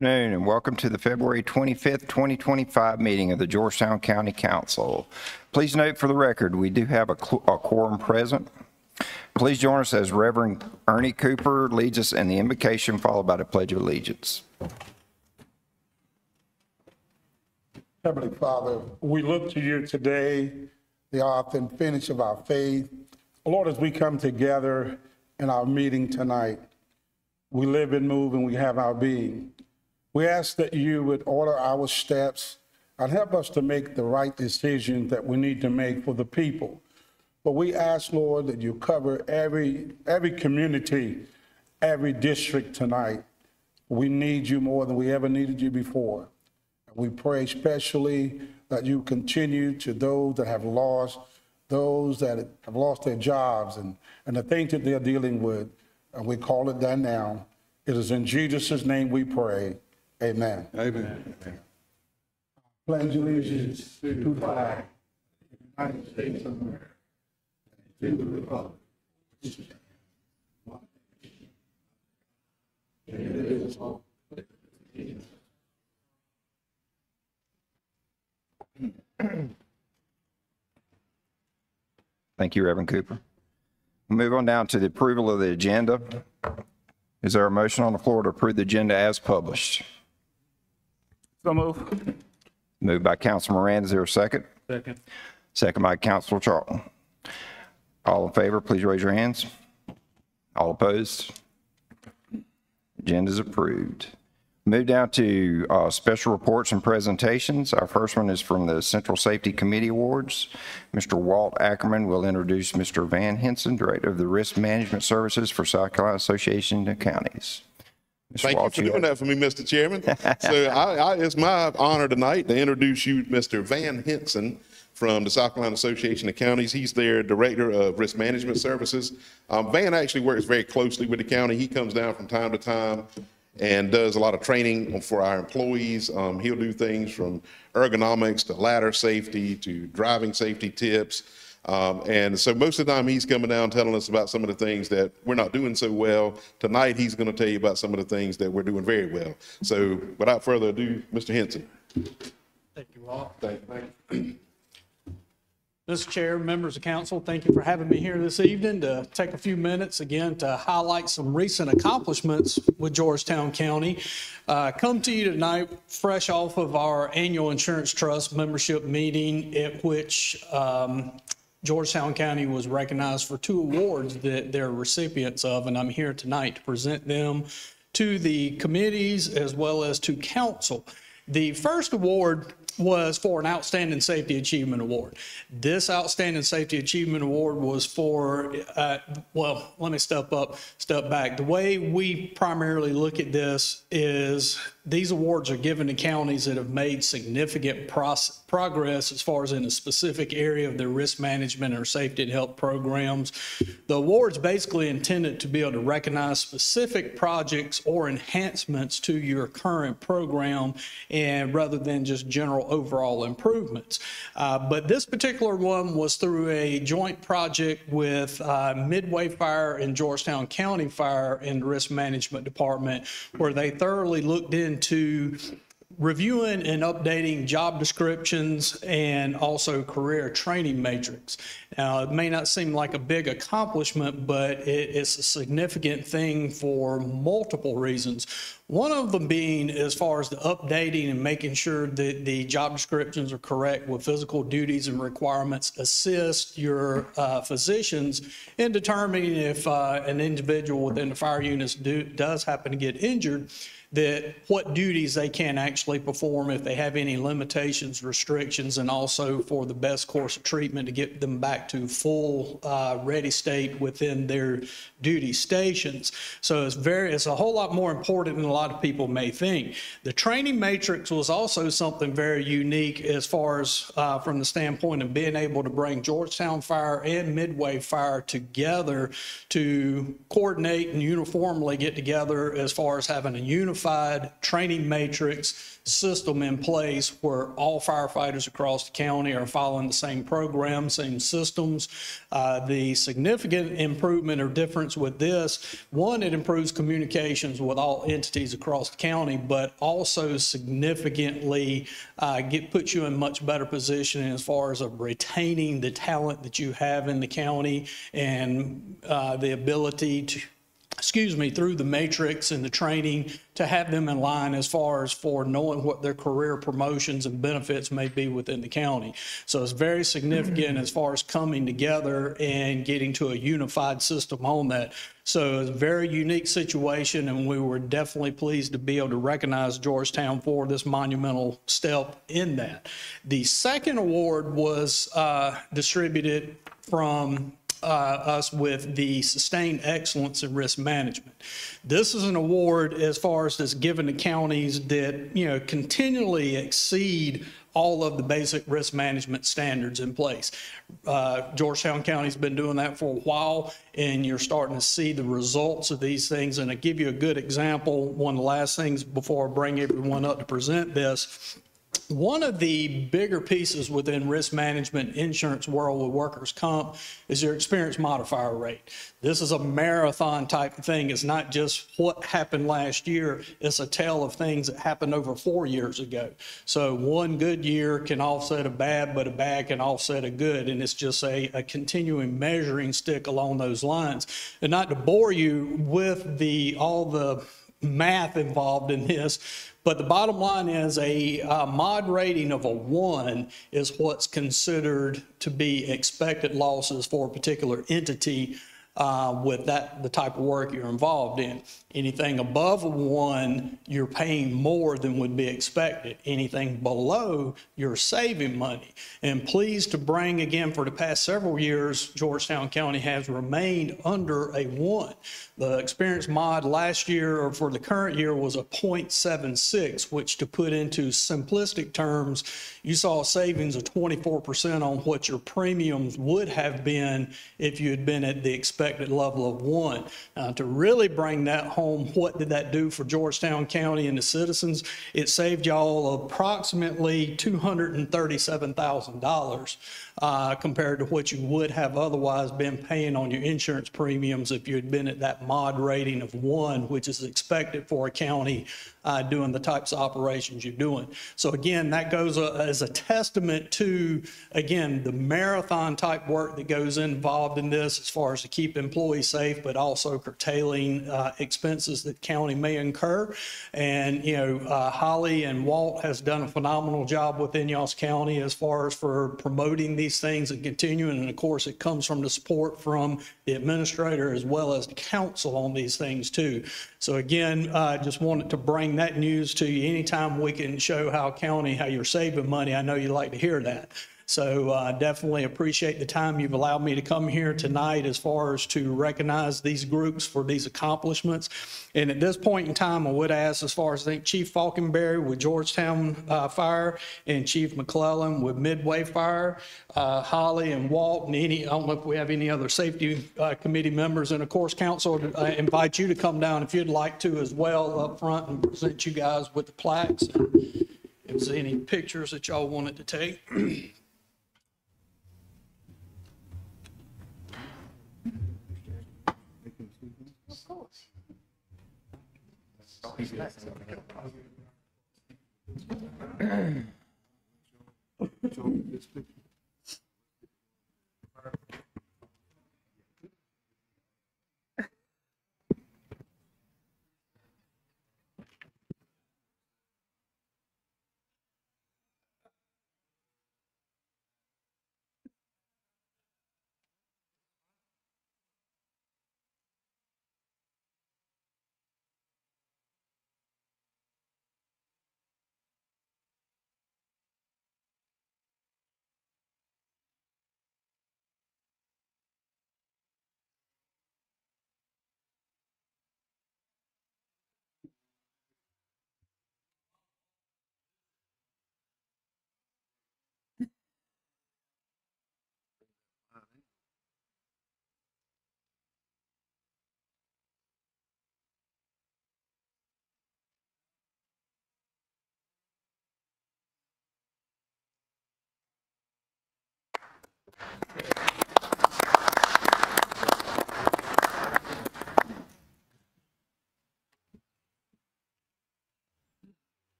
Good afternoon and welcome to the February 25th, 2025 meeting of the Georgetown County Council. Please note for the record, we do have a quorum present. Please join us as Reverend Ernie Cooper leads us in the invocation, followed by the Pledge of Allegiance. Heavenly Father, we look to you today, the author and finish of our faith. Lord, as we come together in our meeting tonight, we live and move and we have our being. We ask that you would order our steps and help us to make the right decisions that we need to make for the people. But we ask, Lord, that you cover every community, every district tonight. We need you more than we ever needed you before. We pray especially that you continue to those that have lost their jobs and the things that they're dealing with. And we call it that now. It is in Jesus' name we pray. Amen. Amen. Pledge allegiance to the flag of the United States of America, to the republic which stands one nation, indivisible, with liberty and justice. Thank you, Reverend Cooper. We'll move on down to the approval of the agenda. Is there a motion on the floor to approve the agenda as published? So move. Moved by Councilman Moran. Is there a second? Second. Second by Councilor Charlton. All in favor, please raise your hands. All opposed? Agenda is approved. Move down to special reports and presentations. Our first one is from the Central Safety Committee Awards. Mr. Walt Ackerman will introduce Mr. Van Henson, Director of the Risk Management Services for South Carolina Association of Counties. Mr. Thank Walt, you for doing that for me, Mr. Chairman. So it's my honor tonight to introduce you Mr. Van Henson from the South Carolina Association of Counties. He's their Director of Risk Management Services. Van actually works very closely with the county. He comes down from time to time and does a lot of training for our employees. He'll do things from ergonomics to ladder safety to driving safety tips. And so most of the time he's coming down telling us about some of the things that we're not doing so well. Tonight he's going to tell you about some of the things that we're doing very well. So without further ado, Mr. Henson. Thank you, Walt. Thank you. Mr. Chair, members of council, thank you for having me here this evening to take a few minutes again to highlight some recent accomplishments with Georgetown County. Come to you tonight fresh off of our annual insurance trust membership meeting at which Georgetown County was recognized for 2 awards that they're recipients of, and I'm here tonight to present them to the committees as well as to council. The first award was for an Outstanding Safety Achievement Award. This Outstanding Safety Achievement Award was for, well, let me step back. The way we primarily look at this is these awards are given to counties that have made significant progress as far as in a specific area of their risk management or safety and health programs. The award's basically intended to be able to recognize specific projects or enhancements to your current program, and rather than just general overall improvements. But this particular one was through a joint project with Midway Fire and Georgetown County Fire and Risk Management Department, where they thoroughly looked into reviewing and updating job descriptions and also career training matrix. Now, it may not seem like a big accomplishment, but it's a significant thing for multiple reasons. One of them being as far as the updating and making sure that the job descriptions are correct with physical duties and requirements assist your physicians in determining if an individual within the fire units does happen to get injured, that what duties they can actually perform, if they have any limitations, restrictions, and also for the best course of treatment to get them back to full ready state within their duty stations. So it's a whole lot more important than a lot of people may think. The training matrix was also something very unique as far as from the standpoint of being able to bring Georgetown Fire and Midway Fire together to coordinate and uniformly get together as far as having a unified training matrix system in place where all firefighters across the county are following the same program, same systems. The significant improvement or difference with this, one, it improves communications with all entities communities across the county, but also significantly puts you in much better position as far as of retaining the talent that you have in the county and the ability to, through the matrix and the training, to have them in line as far as for knowing what their career promotions and benefits may be within the county. So it's very significant as far as coming together and getting to a unified system on that. So it's a very unique situation, and we were definitely pleased to be able to recognize Georgetown for this monumental step in that. The second award was distributed from us with the Sustained Excellence in Risk Management. This is an award as far as that's given to counties that, you know, continually exceed all of the basic risk management standards in place. Georgetown County's been doing that for a while, and you're starting to see the results of these things. And to give you a good example, one of the last things before I bring everyone up to present this, one of the bigger pieces within risk management insurance world with workers' comp is your experience modifier rate. This is a marathon type of thing. It's not just what happened last year. It's a tale of things that happened over 4 years ago. So one good year can offset a bad, but a bad can offset a good. And it's just a continuing measuring stick along those lines. And not to bore you with all the math involved in this, but the bottom line is a mod rating of a 1 is what's considered to be expected losses for a particular entity with the type of work you're involved in. Anything above a 1, you're paying more than would be expected. Anything below, you're saving money. And pleased to bring, again, for the past several years, Georgetown County has remained under a 1. The experience mod last year, or for the current year, was a 0.76, which, to put into simplistic terms, you saw a savings of 24% on what your premiums would have been if you had been at the expected level of 1. To really bring that home, what did that do for Georgetown County and the citizens? It saved y'all approximately $237,000 compared to what you would have otherwise been paying on your insurance premiums if you had been at that mod rating of 1, which is expected for a county doing the types of operations you're doing. So again, that goes as a testament to, again, the marathon type work that goes involved in this as far as to keep employees safe, but also curtailing expenses that county may incur. And, you know, Holly and Walt has done a phenomenal job within y'all's county as far as for promoting these things and continuing. And of course, it comes from the support from the administrator as well as the council on these things too. So again, just wanted to bring that news to you. Anytime we can show how you're saving money, I know you like to hear that. So definitely appreciate the time you've allowed me to come here tonight as far as to recognize these groups for these accomplishments. And at this point in time, I would ask, as far as I think Chief Falkenberry with Georgetown Fire and Chief McClellan with Midway Fire, Holly and Walt, and I don't know if we have any other safety committee members, and of course, council, I invite you to come down if you'd like to as well up front and present you guys with the plaques. And if there's any pictures that y'all wanted to take.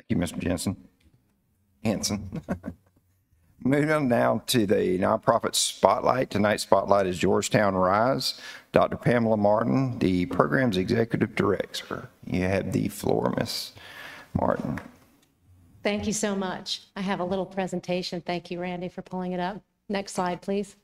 you, Mr. Henson. Moving on down to the nonprofit spotlight. Tonight's spotlight is Georgetown Rise. Dr. Pamela Martin, the program's executive director. You have the floor, Ms. Martin. Thank you so much. I have a little presentation. Thank you, Randy, for pulling it up. Next slide, please.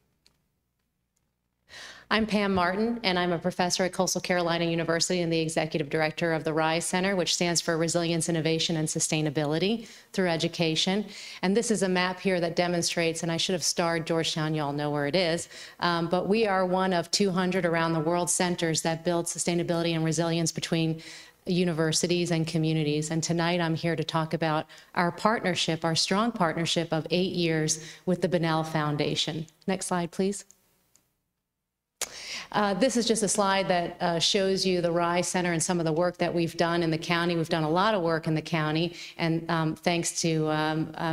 I'm Pam Martin, and I'm a professor at Coastal Carolina University and the executive director of the RISE Center, which stands for Resilience, Innovation, and Sustainability through Education. And this is a map here that demonstrates, and I should have starred Georgetown, y'all know where it is, but we are one of 200 around the world centers that build sustainability and resilience between universities and communities. And tonight I'm here to talk about our partnership, our strong partnership of 8 years with the Bunnell Foundation. Next slide, please. This is just a slide that shows you the RISE Center and some of the work that we've done in the county. We've done a lot of work in the county, and thanks to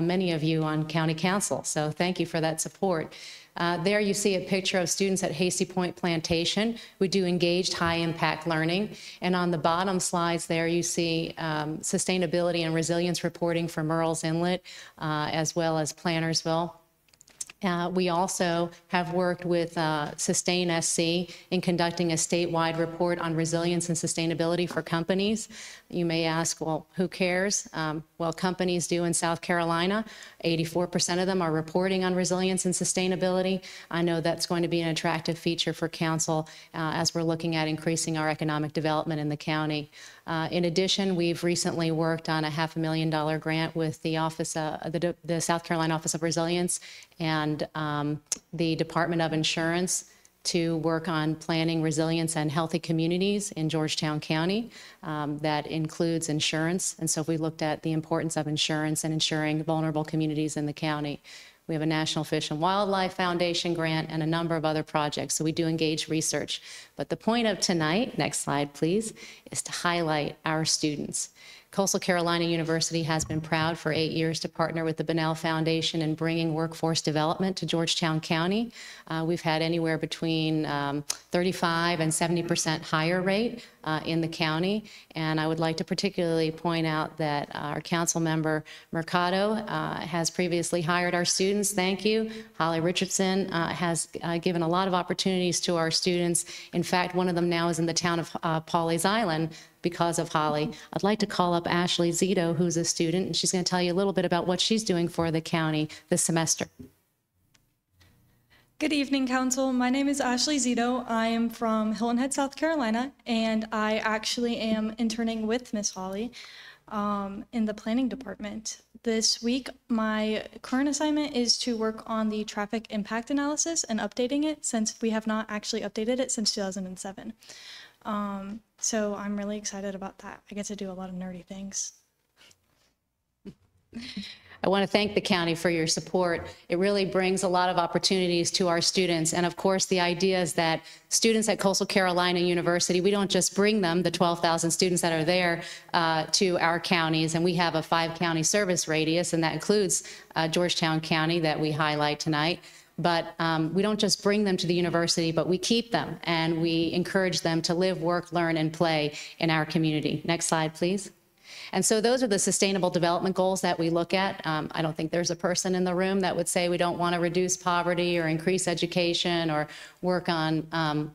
many of you on county council. So thank you for that support. There you see a picture of students at Hasty Point Plantation. We do engaged high-impact learning. And on the bottom slides there, you see sustainability and resilience reporting for Murrells Inlet, as well as Plantersville. We also have worked with Sustain SC in conducting a statewide report on resilience and sustainability for companies. You may ask, well, who cares? Well, companies do in South Carolina. 84% of them are reporting on resilience and sustainability. I know that's going to be an attractive feature for council as we're looking at increasing our economic development in the county. In addition, we've recently worked on a $500,000 grant with the office, the South Carolina Office of Resilience and the Department of Insurance to work on planning resilience and healthy communities in Georgetown County. That includes insurance. And so we looked at the importance of insurance and ensuring vulnerable communities in the county. We have a National Fish and Wildlife Foundation grant and a number of other projects. So we do engage research. But the point of tonight, next slide please, is to highlight our students. Coastal Carolina University has been proud for 8 years to partner with the Bunnell Foundation in bringing workforce development to Georgetown County. We've had anywhere between 35 and 70% higher rate in the county. And I would like to particularly point out that our council member Mercado has previously hired our students. Thank you. Holly Richardson has given a lot of opportunities to our students. In fact, one of them now is in the town of Pawleys Island because of Holly. I'd like to call up Ashley Zito, who's a student, and she's going to tell you a little bit about what she's doing for the county this semester. Good evening, Council. My name is Ashley Zito. I am from Hilton Head, South Carolina, and I actually am interning with Miss Holly in the planning department. This week, my current assignment is to work on the traffic impact analysis and updating it, since we have not actually updated it since 2007. So I'm really excited about that. I get to do a lot of nerdy things. I want to thank the county for your support. It really brings a lot of opportunities to our students. And of course, the idea is that students at Coastal Carolina University, we don't just bring them, the 12,000 students that are there, to our counties. And we have a 5-county service radius, and that includes Georgetown County that we highlight tonight. But we don't just bring them to the university, but we keep them and we encourage them to live, work, learn, and play in our community. Next slide, please. And so those are the sustainable development goals that we look at. I don't think there's a person in the room that would say we don't want to reduce poverty or increase education or work on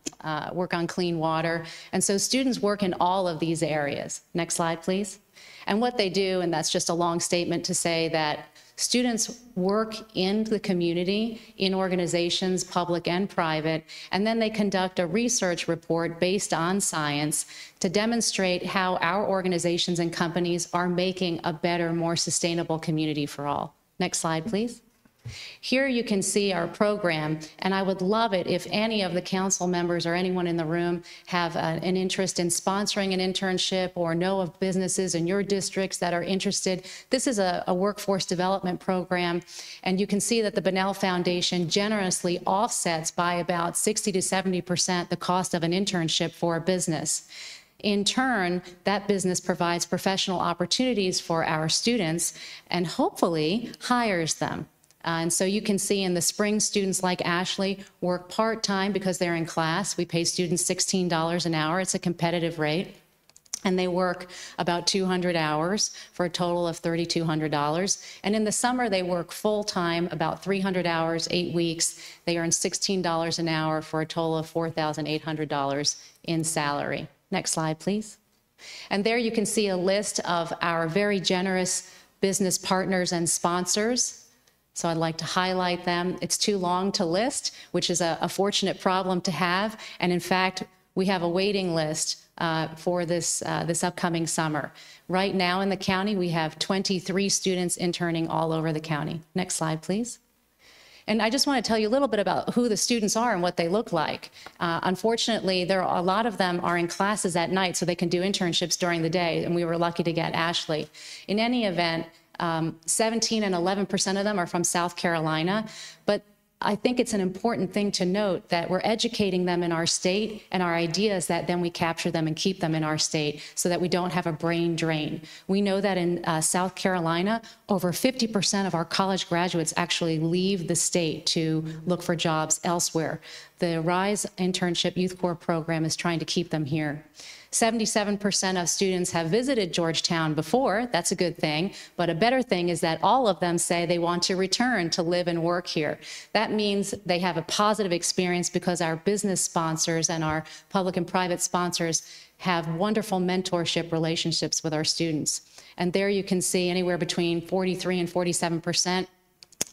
clean water. And so students work in all of these areas. Next slide, please. And what they do, and that's just a long statement to say that students work in the community, in organizations, public and private, and then they conduct a research report based on science to demonstrate how our organizations and companies are making a better, more sustainable community for all. Next slide, please. Here you can see our program, and I would love it if any of the council members or anyone in the room have an interest in sponsoring an internship or know of businesses in your districts that are interested. This is a workforce development program, and you can see that the Bunnell Foundation generously offsets by about 60 to 70% the cost of an internship for a business. In turn, that business provides professional opportunities for our students and hopefully hires them. And so you can see in the spring, students like Ashley work part-time because they're in class. We pay students $16 an hour. It's a competitive rate. and they work about 200 hours for a total of $3,200. And in the summer, they work full-time, about 300 hours, 8 weeks. They earn $16 an hour for a total of $4,800 in salary. Next slide, please. And there you can see a list of our very generous business partners and sponsors. So I'd like to highlight them. It's too long to list, which is a fortunate problem to have. And in fact, we have a waiting list for this upcoming summer. Right now in the county, we have 23 students interning all over the county. Next slide, please. And I just want to tell you a little bit about who the students are and what they look like. Unfortunately, a lot of them are in classes at night, so they can do internships during the day, and we were lucky to get Ashley. In any event, 17 and 11% of them are from South Carolina, but I think it's an important thing to note that we're educating them in our state, and our idea is that then we capture them and keep them in our state so that we don't have a brain drain. We know that in South Carolina, over 50% of our college graduates actually leave the state to look for jobs elsewhere. The RISE Internship Youth Corps program is trying to keep them here. 77% of students have visited Georgetown before. That's a good thing. But a better thing is that all of them say they want to return to live and work here. That means they have a positive experience because our business sponsors and our public and private sponsors have wonderful mentorship relationships with our students. And there you can see anywhere between 43 and 47%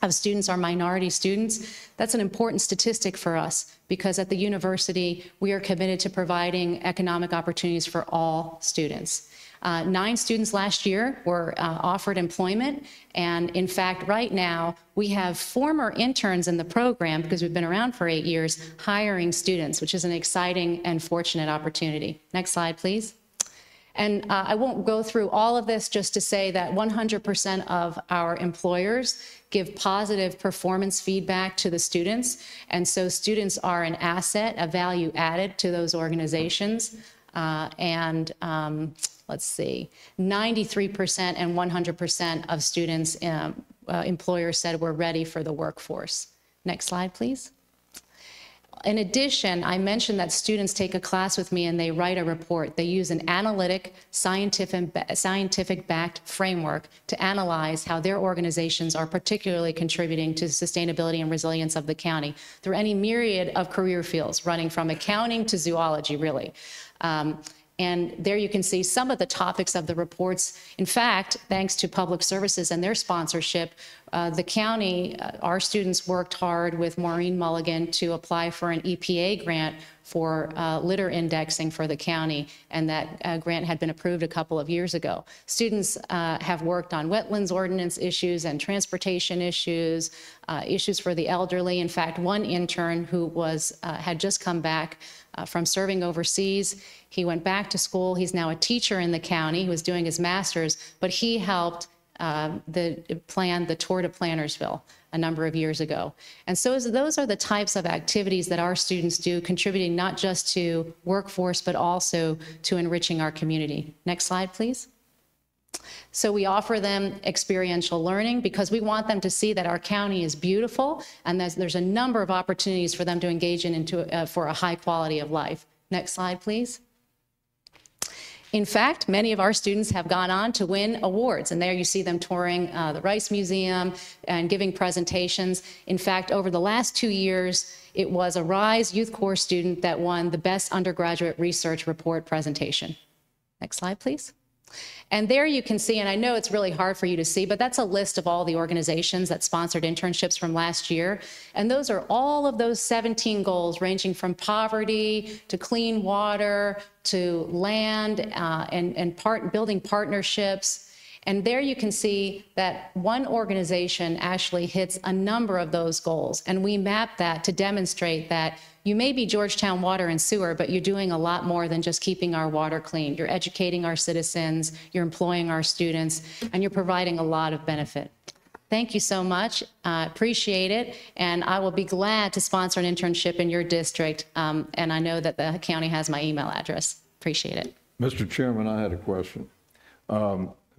of students are minority students. That's an important statistic for us because at the university, we are committed to providing economic opportunities for all students. 9 students last year were offered employment. And in fact, right now, we have former interns in the program, because we've been around for 8 years, hiring students, which is an exciting and fortunate opportunity. Next slide, please. And I won't go through all of this, just to say that 100% of our employers give positive performance feedback to the students. And so students are an asset, a value added to those organizations. Let's see, 93% and 100% of students, employers said we're ready for the workforce. Next slide, please. In addition, I mentioned that students take a class with me and they write a report. They use an analytic, scientific-backed framework to analyze how their organizations are particularly contributing to sustainability and resilience of the county through any myriad of career fields, running from accounting to zoology, really. And there you can see some of the topics of the reports. In fact, thanks to public services and their sponsorship, the county, our students worked hard with Maureen Mulligan to apply for an EPA grant for litter indexing for the county, and that grant had been approved a couple of years ago. Students have worked on wetlands ordinance issues and transportation issues, issues for the elderly. In fact, one intern who had just come back from serving overseas, he went back to school. He's now a teacher in the county. He was doing his master's, but he helped plan the tour to Plantersville a number of years ago. And so those are the types of activities that our students do, contributing not just to workforce, but also to enriching our community. Next slide, please. So we offer them experiential learning because we want them to see that our county is beautiful, and there's a number of opportunities for them to engage for a high quality of life. Next slide, please. In fact, many of our students have gone on to win awards, and there you see them touring the Rice Museum and giving presentations. In fact, over the last 2 years, it was a RISE Youth Corps student that won the Best Undergraduate Research Report presentation. Next slide, please. And there you can see, and I know it's really hard for you to see, but that's a list of all the organizations that sponsored internships from last year. And those are all of those 17 goals, ranging from poverty to clean water to land and building partnerships. And there you can see that one organization actually hits a number of those goals. And we map that to demonstrate that you may be Georgetown Water and Sewer, but you're doing a lot more than just keeping our water clean. You're educating our citizens, you're employing our students, and you're providing a lot of benefit. Thank you so much. Appreciate it. And I will be glad to sponsor an internship in your district. And I know that the county has my email address. Appreciate it. Mr. Chairman, I had a question.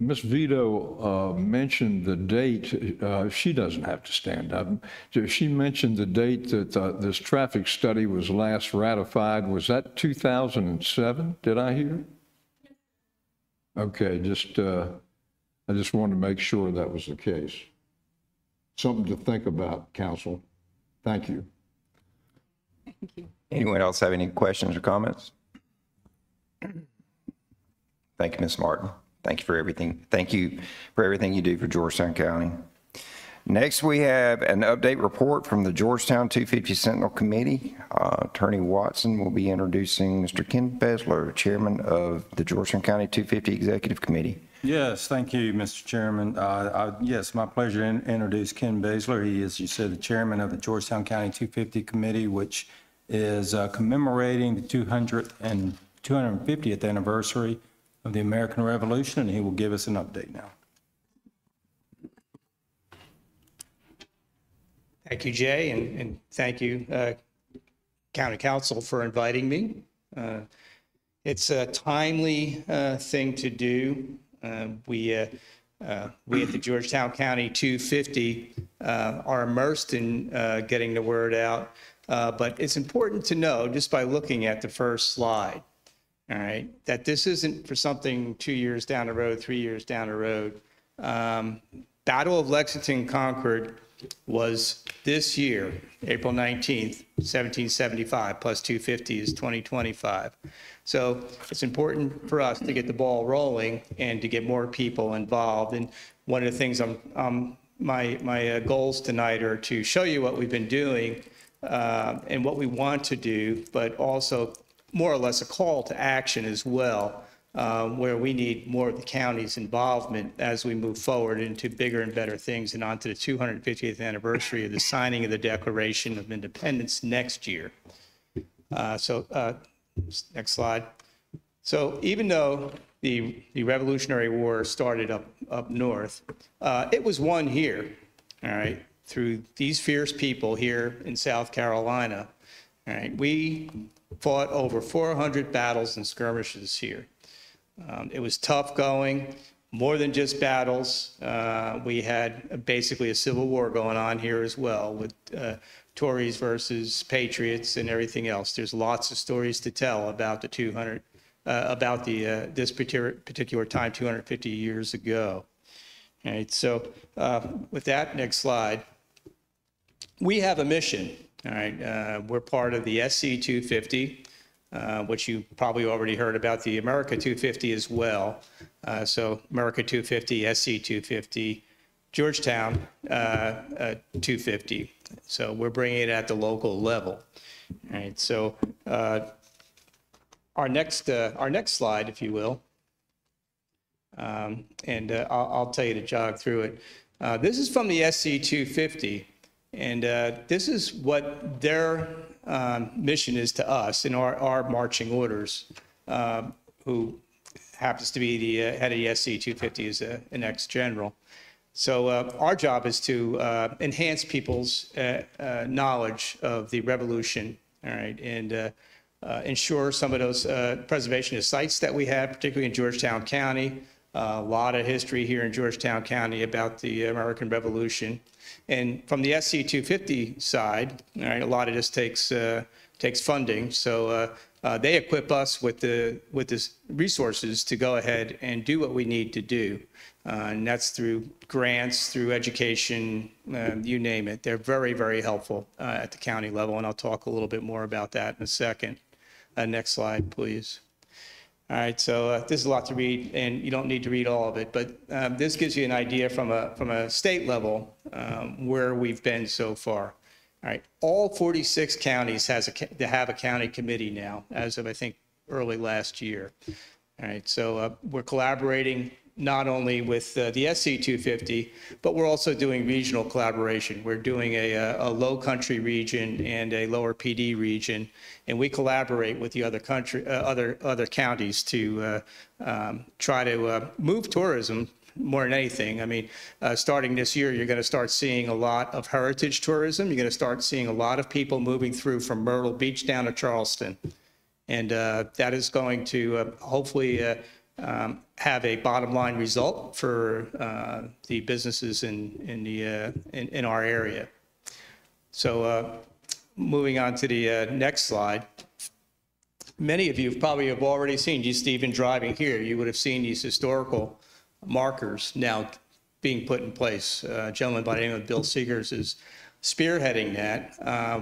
Ms. Vito mentioned the date. She doesn't have to stand up. She mentioned the date that this traffic study was last ratified. Was that 2007? Did I hear? Okay, I just wanted to make sure that was the case. Something to think about, council. Thank you. Anyone else have any questions or comments? Thank you, Ms. Martin. Thank you for everything. Thank you for everything you do for Georgetown County. Next, we have an update report from the Georgetown 250 Sentinel Committee. Attorney Watson will be introducing Mr. Ken Besler, Chairman of the Georgetown County 250 Executive Committee. Yes, thank you, Mr. Chairman. Yes, my pleasure to introduce Ken Besler. He is, you said, the chairman of the Georgetown County 250 Committee, which is commemorating the 250th anniversary of the American Revolution, and he will give us an update now. Thank you, Jay, and thank you, County Council, for inviting me. It's a timely thing to do. We at the Georgetown County 250 are immersed in getting the word out, but it's important to know, just by looking at the first slide, all right, that this isn't for something 2 years down the road, 3 years down the road. Battle of Lexington Concord was this year, April 19th, 1775, plus 250 is 2025. So it's important for us to get the ball rolling and to get more people involved. And one of the things my goals tonight are to show you what we've been doing and what we want to do, but also more or less a call to action as well, where we need more of the county's involvement as we move forward into bigger and better things and onto the 250th anniversary of the signing of the Declaration of Independence next year. Next slide. So even though the Revolutionary War started up north, it was won here, all right, through these fierce people here in South Carolina. All right, we fought over 400 battles and skirmishes here. It was tough going, more than just battles. We had basically a civil war going on here as well, with Tories versus Patriots and everything else. There's lots of stories to tell about the this particular time 250 years ago. All right, so with that, next slide. We have a mission. All right, we're part of the SC 250. Which you probably already heard about, the America 250 as well. So America 250, SC 250, Georgetown 250. So we're bringing it at the local level. All right, so our next slide, if you will, and I'll tell you to jog through it. This is from the SC 250, and this is what their mission is to us in our marching orders, who happens to be the head of the SC 250 is an ex-general. So our job is to enhance people's knowledge of the revolution, all right, and ensure some of those preservation of sites that we have, particularly in Georgetown County. A lot of history here in Georgetown County about the American Revolution. And from the SC 250 side, all right, a lot of this takes funding. So they equip us with the resources to go ahead and do what we need to do. And that's through grants, through education, you name it. They're very, very helpful at the county level. And I'll talk a little bit more about that in a second. Next slide, please. All right, so this is a lot to read, and you don't need to read all of it, but this gives you an idea from a state level where we've been so far. All right, all 46 counties have a county committee now, as of I think early last year. All right, so we're collaborating not only with the SC 250, but we're also doing regional collaboration. We're doing a low country region and a lower PD region, and we collaborate with the other counties to try to move tourism more than anything. I mean, starting this year, you're going to start seeing a lot of heritage tourism. You're going to start seeing a lot of people moving through from Myrtle Beach down to Charleston, and that is going to hopefully have a bottom line result for the businesses in our area. So moving on to the next slide. many of you probably have already seen, just even driving here, you would have seen these historical markers now being put in place. A gentleman by the name of Bill Seegers is spearheading that.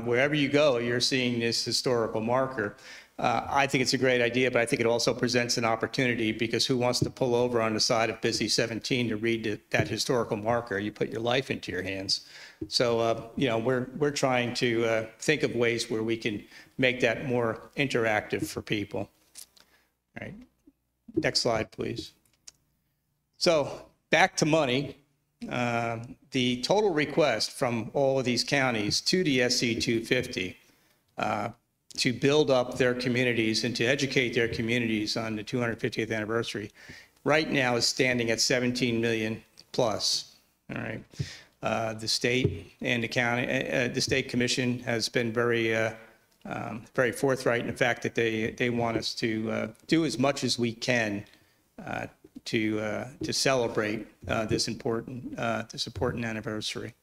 Wherever you go, you're seeing this historical marker. I think it's a great idea, but I think it also presents an opportunity, because who wants to pull over on the side of busy 17 to read that historical marker? You put your life into your hands. So, you know, we're trying to think of ways where we can make that more interactive for people. All right, next slide, please. So back to money. The total request from all of these counties to the SC 250 to build up their communities and to educate their communities on the 250th anniversary right now is standing at 17 million plus. All right. The state and the county, the state commission has been very forthright in the fact that they want us to do as much as we can to celebrate this important anniversary.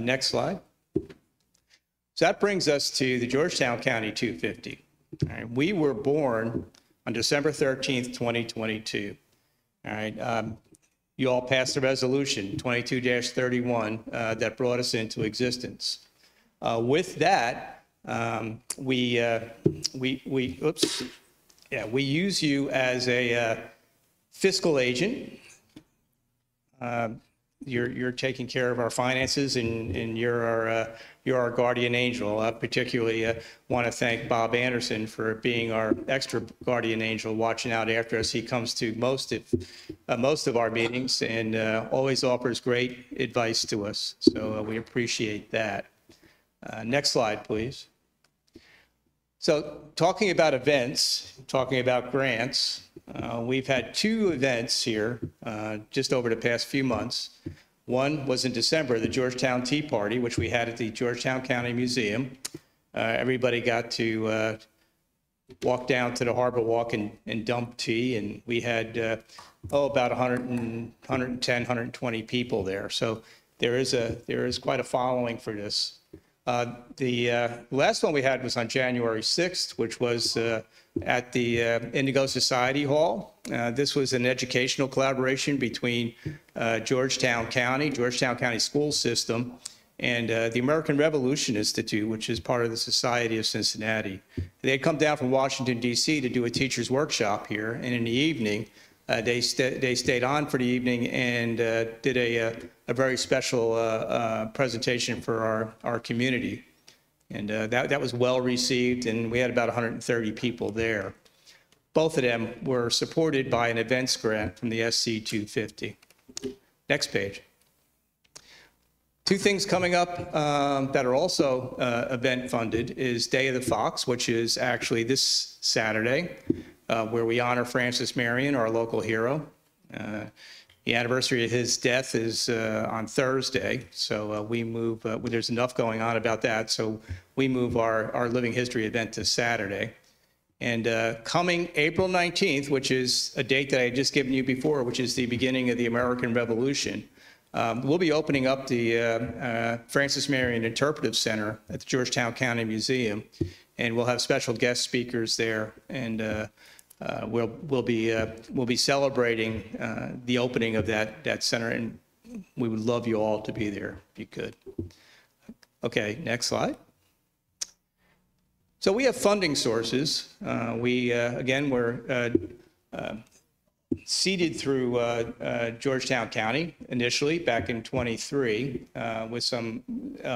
Next slide. So that brings us to the Georgetown County 250. All right, we were born on December 13th, 2022. All right, you all passed a resolution, 22-31, that brought us into existence. With that, we use you as a fiscal agent. You're taking care of our finances, and you're our guardian angel. I particularly want to thank Bob Anderson for being our extra guardian angel, watching out after us. He comes to most of our meetings and always offers great advice to us. So we appreciate that. Next slide, please. So talking about events, talking about grants, we've had 2 events here just over the past few months. One was in December, the Georgetown Tea Party, which we had at the Georgetown County Museum. Everybody got to walk down to the Harbor Walk and dump tea, and we had about 110, 120 people there. So there is quite a following for this. The last one we had was on January 6th, which was at the Indigo Society Hall. This was an educational collaboration between Georgetown County School System, and the American Revolution Institute, which is part of the Society of Cincinnati. They had come down from Washington, D.C. to do a teacher's workshop here, and in the evening, they stayed on for the evening and did a very special presentation for our community. And that was well received, and we had about 130 people there. Both of them were supported by an events grant from the SC 250. Next page. 2 things coming up that are also event funded is Day of the Fox, which is actually this Saturday, where we honor Francis Marion, our local hero. The anniversary of his death is on Thursday, so we move, there's enough going on about that, so we move our Living History event to Saturday. And coming April 19th, which is a date that I had just given you before, which is the beginning of the American Revolution, we'll be opening up the Francis Marion Interpretive Center at the Georgetown County Museum, and we'll have special guest speakers there, and we'll be celebrating the opening of that center, and we would love you all to be there if you could. Okay, next slide. So we have funding sources. We're seeded through Georgetown County initially back in 23 with some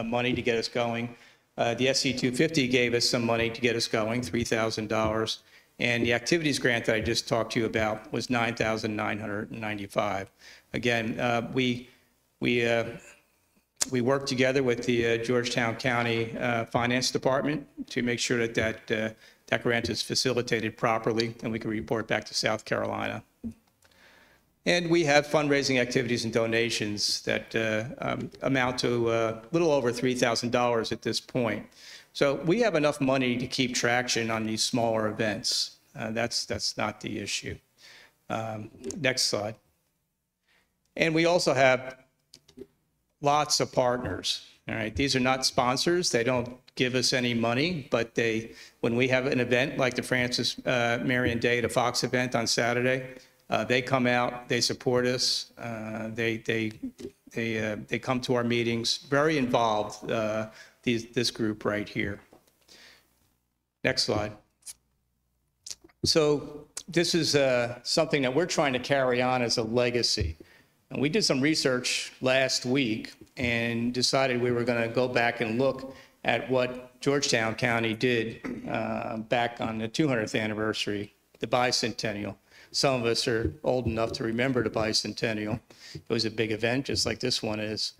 money to get us going. The SC 250 gave us some money to get us going, $3,000. And the activities grant that I just talked to you about was $9,995. Again, we worked together with the Georgetown County Finance Department to make sure that grant is facilitated properly, and we can report back to South Carolina. And we have fundraising activities and donations that amount to a little over $3,000 at this point. So we have enough money to keep traction on these smaller events. That's not the issue. Next slide. And we also have lots of partners. All right, these are not sponsors. They don't give us any money, but when we have an event like the Francis Marion Day, the Fox event on Saturday, they come out, they support us, they come to our meetings, very involved, this group right here. Next slide. So this is something that we're trying to carry on as a legacy. And we did some research last week and decided we were going to go back and look at what Georgetown County did back on the 200th anniversary, the bicentennial. Some of us are old enough to remember the bicentennial. It was a big event, just like this one is.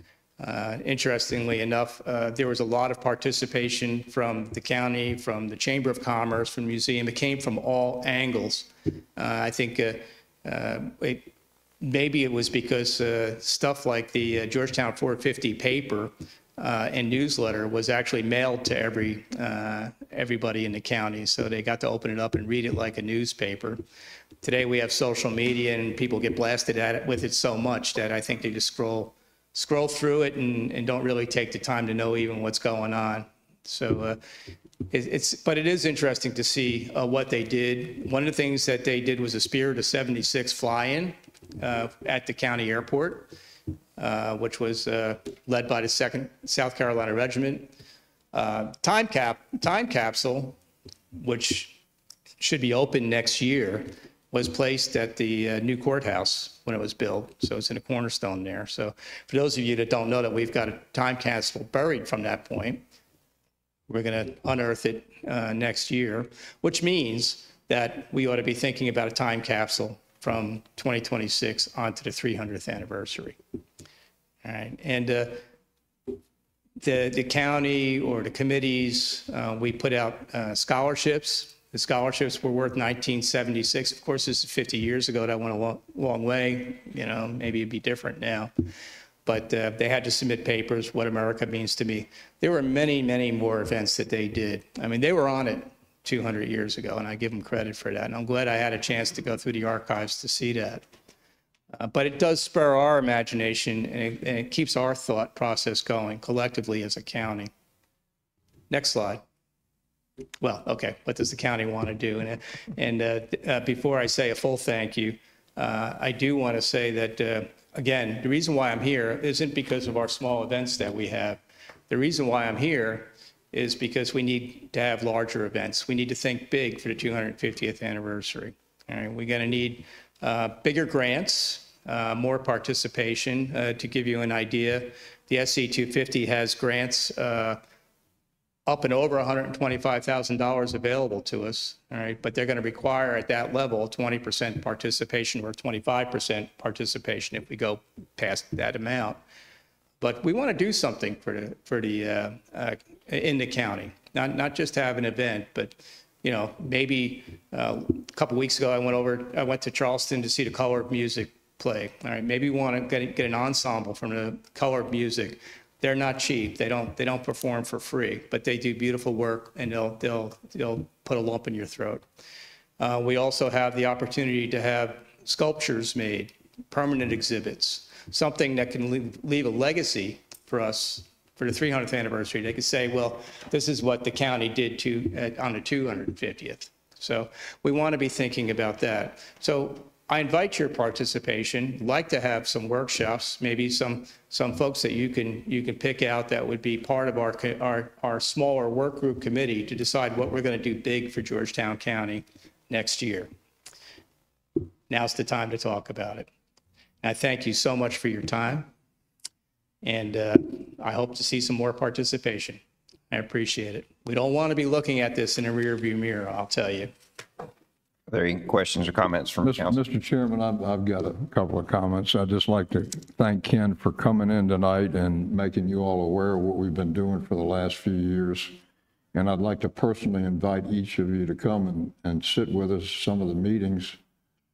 Interestingly enough, there was a lot of participation from the county, from the Chamber of Commerce, from the museum. It came from all angles. I think maybe it was because stuff like the Georgetown 450 paper and newsletter was actually mailed to everybody in the county, so they got to open it up and read it like a newspaper. Today we have social media and people get blasted at it with it so much that I think they just scroll through it and don't really take the time to know even what's going on. So but it is interesting to see what they did. One of the things that they did was a Spirit of 76 fly-in at the county airport, which was led by the 2nd South Carolina Regiment. Time capsule, which should be open next year, was placed at the new courthouse when it was built. So it's in a cornerstone there. So for those of you that don't know that we've got a time capsule buried from that point, we're going to unearth it next year, which means that we ought to be thinking about a time capsule from 2026 on to the 300th anniversary. All right, and the county or the committees, we put out scholarships. The scholarships were worth $19.76. Of course, this is 50 years ago. That went a long way. You know, maybe it'd be different now. But they had to submit papers, what America means to me. There were many, many more events that they did. I mean, they were on it 200 years ago, and I give them credit for that. And I'm glad I had a chance to go through the archives to see that. But it does spur our imagination, and it keeps our thought process going collectively as a county. Next slide. Well, okay, what does the county want to do? And before I say a full thank you, I do want to say that, again, the reason why I'm here isn't because of our small events that we have. The reason why I'm here is because we need to have larger events. We need to think big for the 250th anniversary. All right, we're going to need bigger grants, more participation. To give you an idea, the SC 250 has grants up and over $125,000 available to us, all right? But they're going to require at that level 20% participation or 25% participation if we go past that amount. But we want to do something in the county, not just have an event, but you know, maybe a couple weeks ago I went to Charleston to see the Color of Music play. All right, maybe we want to get an ensemble from the Color of Music. They're not cheap. They don't perform for free, but they do beautiful work, and they'll put a lump in your throat. We also have the opportunity to have sculptures made, permanent exhibits, something that can leave a legacy for us for the 300th anniversary. They could say, well, this is what the county did on the 250th. So we want to be thinking about that. So I invite your participation. I'd like to have some workshops, maybe some folks that you can pick out that would be part of our smaller work group committee to decide what we're going to do big for Georgetown County next year. Now's the time to talk about it. And I thank you so much for your time, and I hope to see some more participation. I appreciate it. We don't want to be looking at this in a rearview mirror, I'll tell you. Are there any questions or comments from council? Mr. Chairman, I've got a couple of comments. I'd just like to thank Ken for coming in tonight and making you all aware of what we've been doing for the last few years. And I'd like to personally invite each of you to come and sit with us some of the meetings.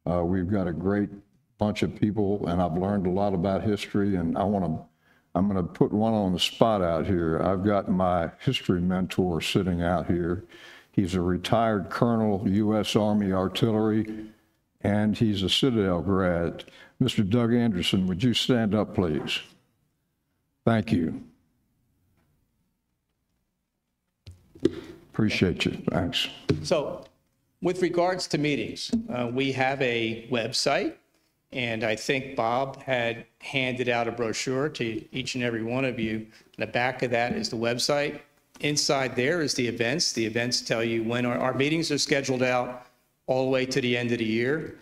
We've got a great bunch of people, and I've learned a lot about history, and I'm going to put one on the spot out here. I've got my history mentor sitting out here. He's a retired colonel, U.S. Army Artillery, and he's a Citadel grad. Mr. Doug Anderson, would you stand up, please? Thank you. Appreciate you. Thanks. So with regards to meetings, we have a website, and I think Bob had handed out a brochure to each and every one of you. The back of that is the website. Inside there is the events. The events tell you when our meetings are scheduled out all the way to the end of the year.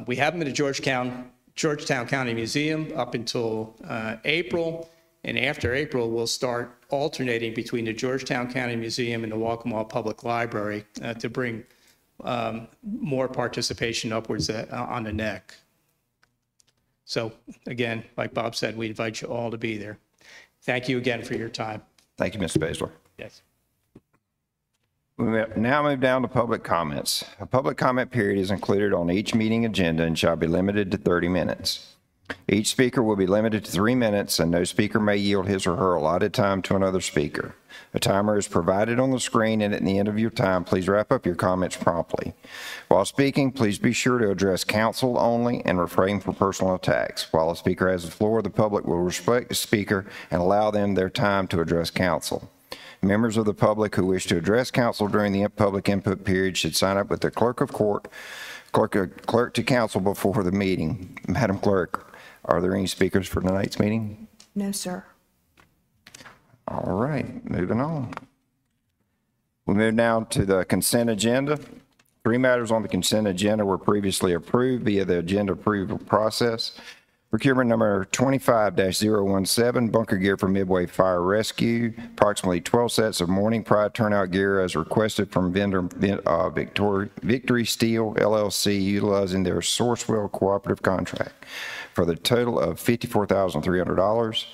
We have them at the Georgetown County Museum up until April. And after April, we'll start alternating between the Georgetown County Museum and the Waccamaw Public Library to bring more participation upwards on the neck. So again, like Bob said, we invite you all to be there. Thank you again for your time. Thank you, Mr. Baszler. Yes. We now move down to public comments. A public comment period is included on each meeting agenda and shall be limited to 30 minutes. Each speaker will be limited to 3 minutes, and no speaker may yield his or her allotted time to another speaker. A timer is provided on the screen, and at the end of your time, please wrap up your comments promptly. While speaking, please be sure to address council only and refrain from personal attacks. While a speaker has the floor, the public will respect the speaker and allow them their time to address council. Members of the public who wish to address council during the public input period should sign up with the clerk of court, clerk to council before the meeting. Madam Clerk, are there any speakers for tonight's meeting? No, sir. All right, moving on. We move now to the consent agenda. 3 matters on the consent agenda were previously approved via the agenda approval process. Procurement number 25-017, bunker gear for Midway Fire Rescue, approximately 12 sets of morning pride turnout gear as requested from vendor Victory Steel LLC, utilizing their Sourcewell cooperative contract for the total of $54,300.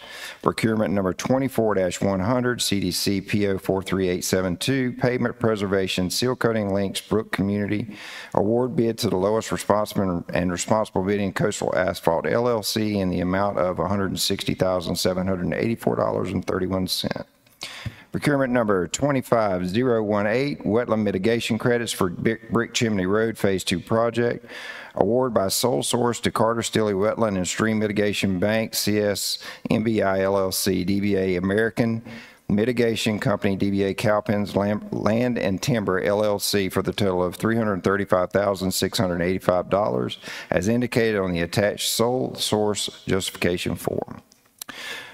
Procurement number 24-100, CDC PO 43872, pavement preservation, seal coating links, Brook Community, award bid to the lowest responsible bidding Coastal Asphalt LLC in the amount of $160,784.31. Procurement number 25018, wetland mitigation credits for Brick Chimney Road Phase 2 project. Award by sole source to Carter Stilley Wetland and Stream Mitigation Bank, CS MBI LLC, DBA American Mitigation Company, DBA Cowpens Land and Timber LLC for the total of $335,685 as indicated on the attached sole source justification form.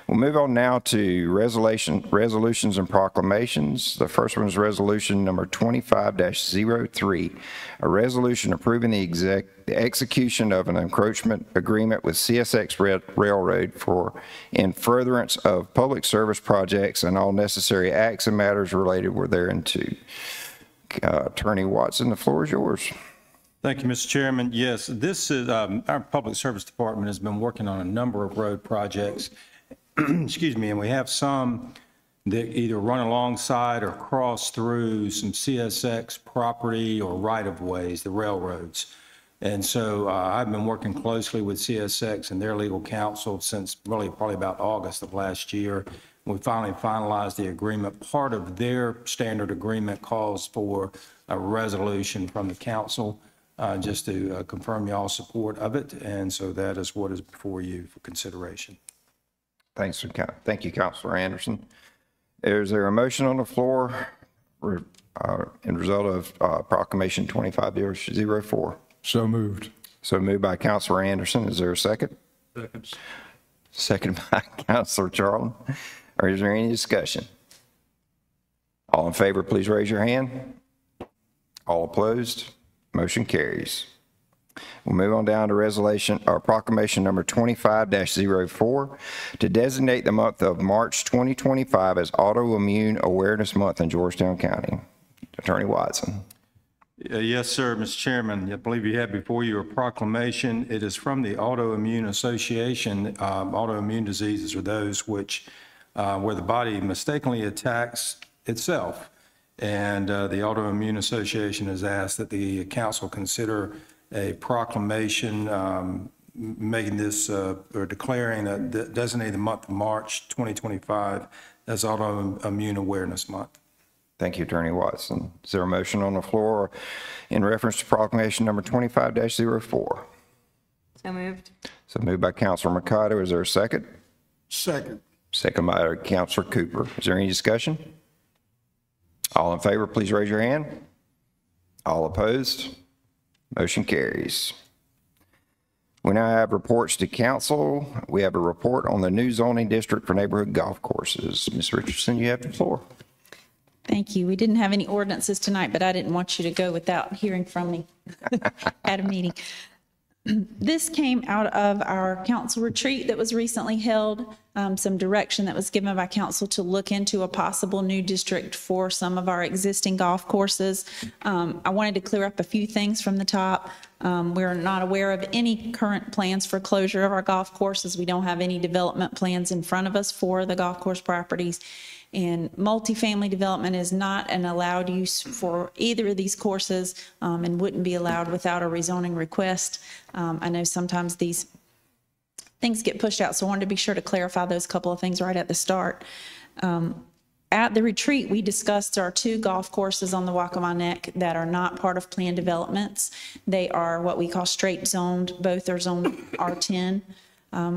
We'll move on now to resolutions and proclamations. The first one is resolution number 25-03, a resolution approving the execution of an encroachment agreement with CSX Railroad in furtherance of public service projects and all necessary acts and matters related thereunto. Attorney Watson, the floor is yours. Thank you, Mr. Chairman. Yes, this is our Public Service Department has been working on a number of road projects. Excuse me, and we have some that either run alongside or cross through some CSX property or right-of-ways, the railroads. And so I've been working closely with CSX and their legal counsel since really probably about August of last year. We finally finalized the agreement. Part of their standard agreement calls for a resolution from the council just to confirm y'all's support of it. And so that is what is before you for consideration. Thank you, Councilor Anderson. Is there a motion on the floor in result of Proclamation 25-04? So moved. So moved by Councilor Anderson. Is there a second? Second. Second by Councilor Charlton. Or is there any discussion? All in favor, please raise your hand. All opposed? Motion carries. We'll move on down to Proclamation number 25-04 to designate the month of March 2025 as Autoimmune Awareness Month in Georgetown County. Attorney Watson. Yes, sir, Mr. Chairman. I believe you have before you a proclamation. It is from the Autoimmune Association. Autoimmune diseases are those where the body mistakenly attacks itself. And the Autoimmune Association has asked that the council consider a proclamation making this or declaring designating the month of March 2025 as Autoimmune Awareness Month. Thank you, Attorney Watson. Is there a motion on the floor in reference to Proclamation number 25-04? So moved. So moved by Councilor Mercado. Is there a second? Second. Second by Councilor Cooper. Is there any discussion? All in favor, please raise your hand. All opposed? Motion carries. We now have reports to council. We have a report on the new zoning district for neighborhood golf courses. Ms. Richardson, you have the floor. Thank you. We didn't have any ordinances tonight, but I didn't want you to go without hearing from me at a meeting. This came out of our council retreat that was recently held, some direction that was given by council to look into a possible new district for some of our existing golf courses. I wanted to clear up a few things from the top. We're not aware of any current plans for closure of our golf courses. We don't have any development plans in front of us for the golf course properties. And multifamily development is not an allowed use for either of these courses and wouldn't be allowed without a rezoning request. I know sometimes these things get pushed out, so I wanted to be sure to clarify those couple of things right at the start. At the retreat, we discussed our 2 golf courses on the Waccamaw Neck that are not part of planned developments. They are what we call straight zoned. Both are zoned R10.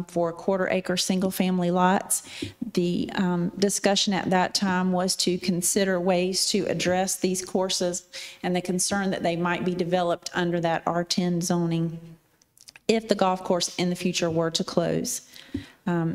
For 1/4 acre single family lots. The discussion at that time was to consider ways to address these courses and the concern that they might be developed under that R10 zoning if the golf course in the future were to close.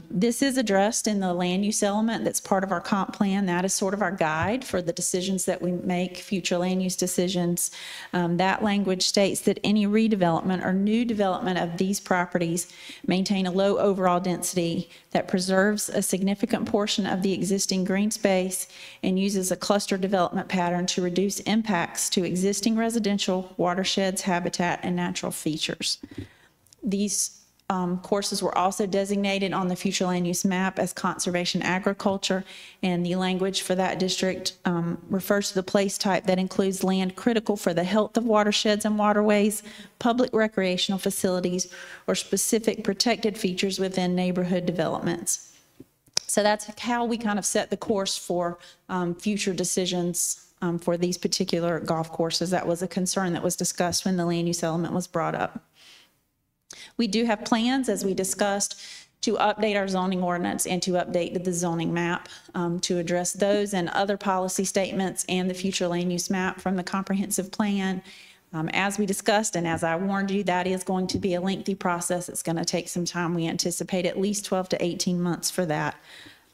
This is addressed in the land use element that's part of our comp plan. That is sort of our guide for the decisions that we make, future land use decisions. That language states that any redevelopment or new development of these properties maintain a low overall density that preserves a significant portion of the existing green space and uses a cluster development pattern to reduce impacts to existing residential, watersheds, habitat, and natural features. These courses were also designated on the future land use map as conservation agriculture, and the language for that district refers to the place type that includes land critical for the health of watersheds and waterways, public recreational facilities, or specific protected features within neighborhood developments. So that's how we kind of set the course for future decisions for these particular golf courses. That was a concern that was discussed when the land use element was brought up. We do have plans, as we discussed, to update our zoning ordinance and to update the zoning map to address those and other policy statements and the future land use map from the comprehensive plan. As we discussed and as I warned you, that is going to be a lengthy process. It's going to take some time. We anticipate at least 12 to 18 months for that.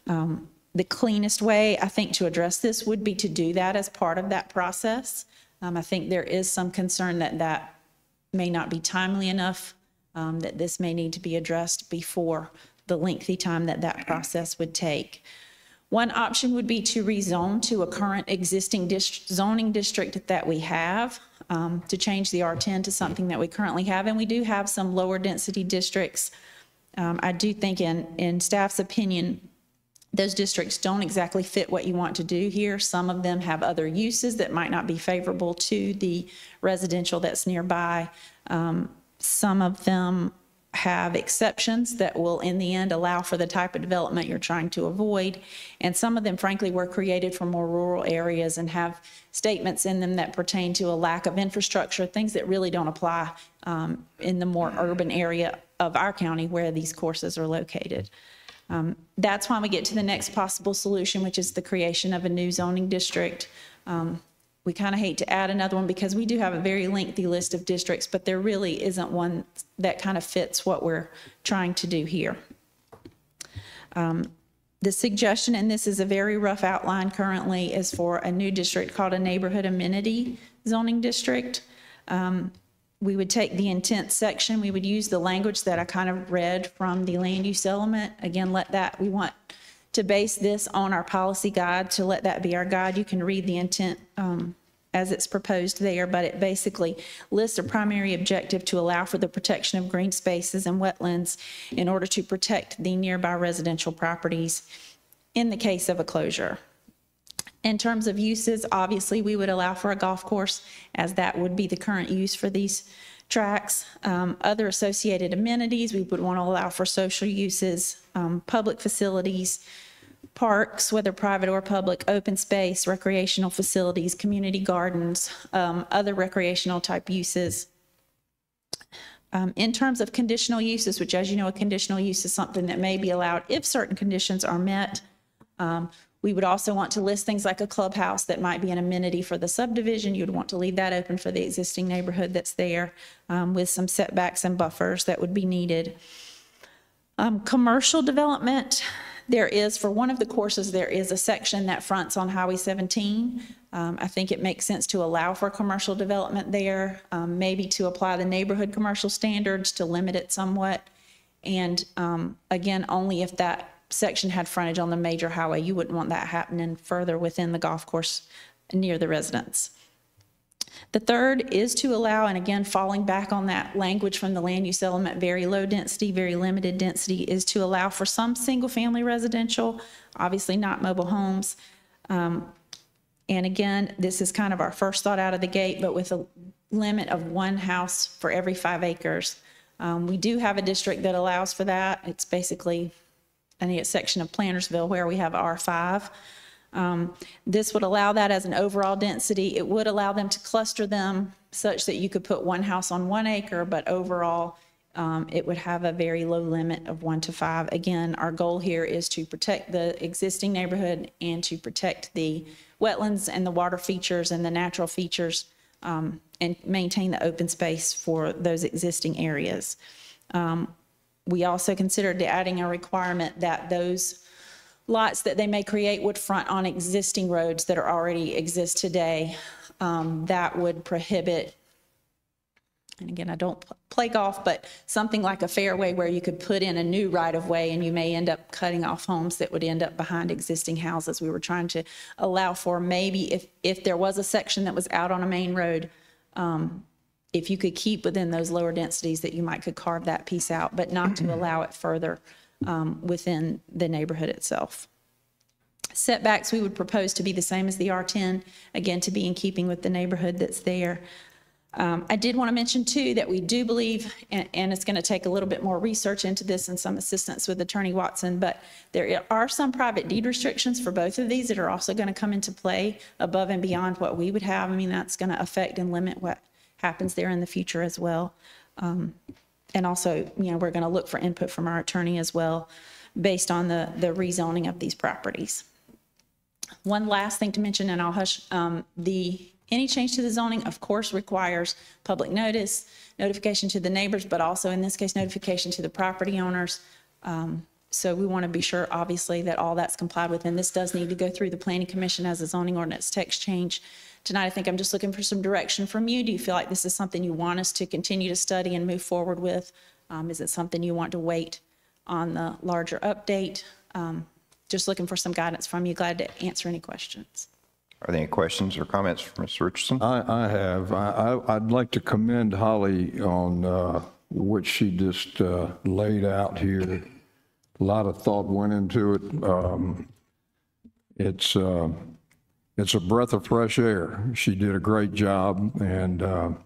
The cleanest way, I think, to address this would be to do that as part of that process. I think there is some concern that that may not be timely enough. That this may need to be addressed before the lengthy time that that process would take. One option would be to rezone to a current existing zoning district that we have, to change the R10 to something that we currently have. And we do have some lower density districts. I do think in staff's opinion, those districts don't exactly fit what you want to do here. Some of them have other uses that might not be favorable to the residential that's nearby. Some of them have exceptions that will, in the end, allow for the type of development you're trying to avoid. And some of them, frankly, were created for more rural areas and have statements in them that pertain to a lack of infrastructure, things that really don't apply in the more urban area of our county where these courses are located. That's why we get to the next possible solution, which is the creation of a new zoning district. We kind of hate to add another one because we do have a very lengthy list of districts, but there really isn't one that kind of fits what we're trying to do here. The suggestion, and this is a very rough outline currently, is for a new district called a neighborhood amenity zoning district. We would take the intent section, we would use the language that I kind of read from the land use element. Again, we want to base this on our policy guide, to let that be our guide. You can read the intent as it's proposed there, but it basically lists a primary objective to allow for the protection of green spaces and wetlands in order to protect the nearby residential properties in the case of a closure. In terms of uses, obviously we would allow for a golf course, as that would be the current use for these tracks. Other associated amenities, we would want to allow for social uses, public facilities, parks, whether private or public, open space, recreational facilities, community gardens, other recreational type uses. In terms of conditional uses, which, as you know, a conditional use is something that may be allowed if certain conditions are met, We would also want to list things like a clubhouse that might be an amenity for the subdivision. You'd want to leave that open for the existing neighborhood that's there, with some setbacks and buffers that would be needed. Commercial development, there is, for one of the courses, there is a section that fronts on Highway 17. I think it makes sense to allow for commercial development there, maybe to apply the neighborhood commercial standards to limit it somewhat. And again, only if that section had frontage on the major highway. You wouldn't want that happening further within the golf course near the residents. The third is to allow, and again, falling back on that language from the land use element, very low density, very limited density, is to allow for some single-family residential, obviously not mobile homes. And again, this is kind of our first thought out of the gate, but with a limit of one house for every 5 acres. We do have a district that allows for that. It's basically, I think, a section of Plantersville where we have R5. This would allow that as an overall density. It would allow them to cluster them such that you could put one house on 1 acre, but overall, it would have a very low limit of 1 to 5. Again, our goal here is to protect the existing neighborhood and to protect the wetlands and the water features and the natural features, and maintain the open space for those existing areas. We also considered adding a requirement that those lots that they may create would front on existing roads that already exist today. That would prohibit, and again, I don't play golf, but something like a fairway where you could put in a new right-of-way and you may end up cutting off homes that would end up behind existing houses. We were trying to allow for maybe if there was a section that was out on a main road, if you could keep within those lower densities, that you might could carve that piece out, but not to allow it further within the neighborhood itself. Setbacks, we would propose to be the same as the R10, again, to be in keeping with the neighborhood that's there. I did want to mention too that we do believe, and it's going to take a little bit more research into this and some assistance with Attorney Watson, but there are some private deed restrictions for both of these that are also going to come into play above and beyond what we would have. I mean, that's going to affect and limit what happens there in the future as well. And also, you know, we're going to look for input from our attorney as well based on the rezoning of these properties. One last thing to mention, and I'll hush, any change to the zoning, of course, requires public notice, notification to the neighbors, but also in this case, notification to the property owners. So we want to be sure, obviously, that all that's complied with, and this does need to go through the Planning Commission as a zoning ordinance text change. Tonight, I think I'm just looking for some direction from you. Do you feel like this is something you want us to continue to study and move forward with? Is it something you want to wait on the larger update? Just looking for some guidance from you. Glad to answer any questions. Are there any questions or comments from Mr. Richardson? I have. I'd like to commend Holly on what she just laid out here. A lot of thought went into it. It's a breath of fresh air. She did a great job, and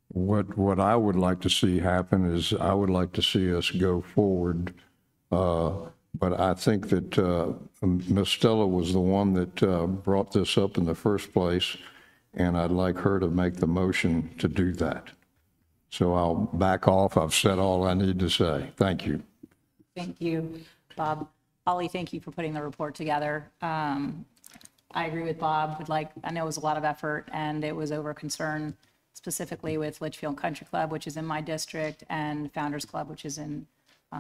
what I would like to see happen is I would like to see us go forward. But I think that Ms. Stella was the one that brought this up in the first place, and I'd like her to make the motion to do that. So I'll back off. I've said all I need to say. Thank you. Thank you, Bob. Holly, thank you for putting the report together. I agree with Bob. I know it was a lot of effort, and it was over concern specifically with Litchfield Country Club, which is in my district, and Founders Club, which is in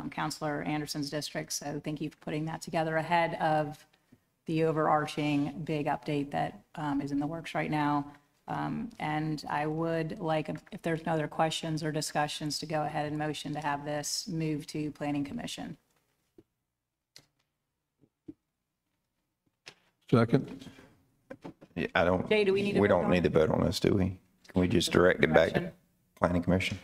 Councilor Anderson's district. So thank you for putting that together ahead of the overarching big update that is in the works right now. And I would like, if there's no other questions or discussions, to go ahead and motion to have this move to Planning Commission. Second? Yeah, I don't. Jay, do we need to We vote don't on need to vote on this, do we? Can we just direct it back to Planning Commission?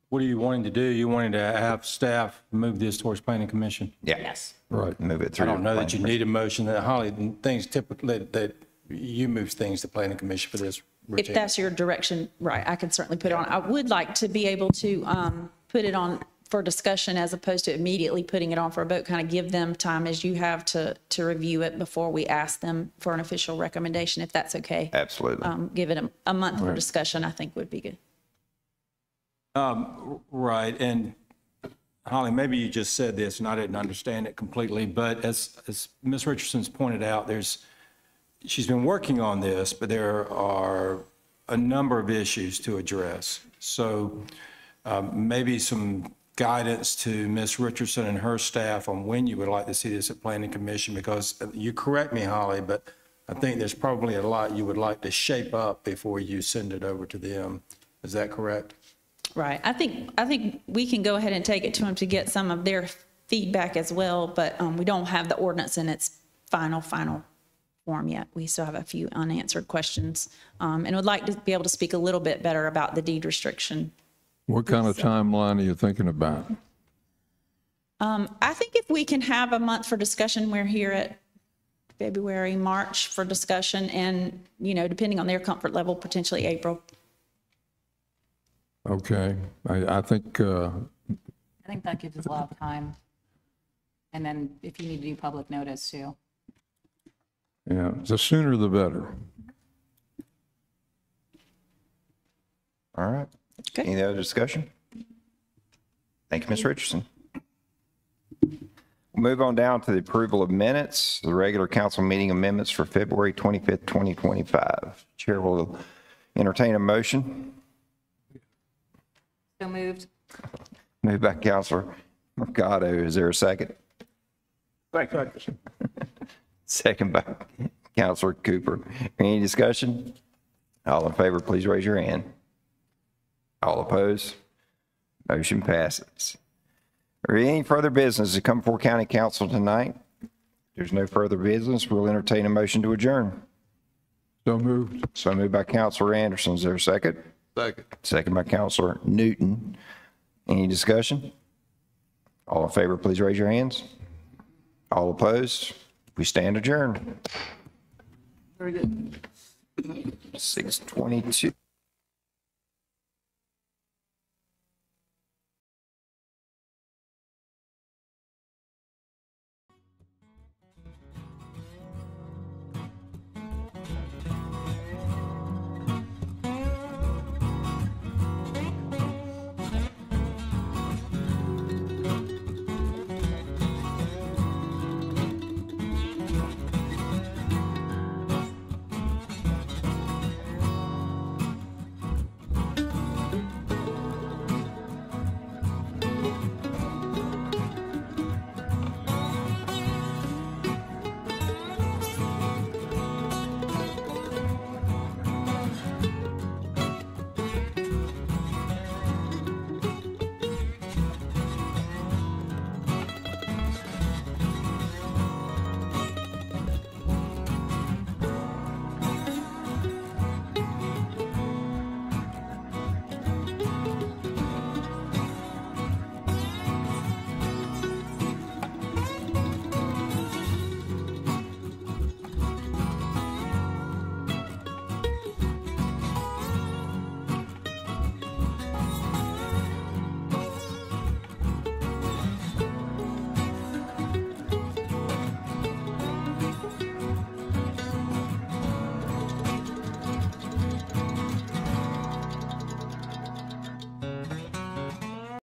What are you wanting to do? You wanting to have staff move this towards Planning Commission? Yeah. Yes. Right. Move it I through. don't know that you Planning need a motion. That Holly, things typically that you move things to Planning Commission for this routine. If that's your direction, right, I can certainly put it on. I would like to be able to put it on for discussion as opposed to immediately putting it on for a vote, kind of give them time as you have to review it before we ask them for an official recommendation, if that's okay. Absolutely. Give it a month for discussion, I think would be good. Right, and Holly, maybe you just said this and I didn't understand it completely, but as Ms. Richardson's pointed out, she's been working on this, but there are a number of issues to address. So maybe some guidance to Ms. Richardson and her staff on when you would like to see this at Planning Commission, because you correct me, Holly, but I think there's probably a lot you would like to shape up before you send it over to them. Is that correct? Right. I think we can go ahead and take it to them to get some of their feedback as well, but we don't have the ordinance in its final form yet. We still have a few unanswered questions, and would like to be able to speak a little bit better about the deed restriction. What kind of timeline are you thinking about? I think if we can have a month for discussion, we're here at February, March for discussion, and, depending on their comfort level, potentially April. Okay, I think, I think that gives us a lot of time. And then if you need to do public notice too. yeah, the sooner the better. All right. Okay. Any other discussion? Thank you, Ms. Richardson. We'll move on down to the approval of minutes, the regular council meeting amendments for February 25th, 2025. Chair will entertain a motion. So moved. Moved by Councilor Mercado. Is there a second? Second. Second by Councilor Cooper. Any discussion? All in favor, please raise your hand. All opposed? Motion passes. Are there any further business to come before County Council tonight? If there's no further business, we'll entertain a motion to adjourn. So moved. So moved by Councilor Anderson. Is there a second? Second. Second by Councilor Newton. Any discussion? All in favor, please raise your hands. All opposed? We stand adjourned. Very good. 6:22.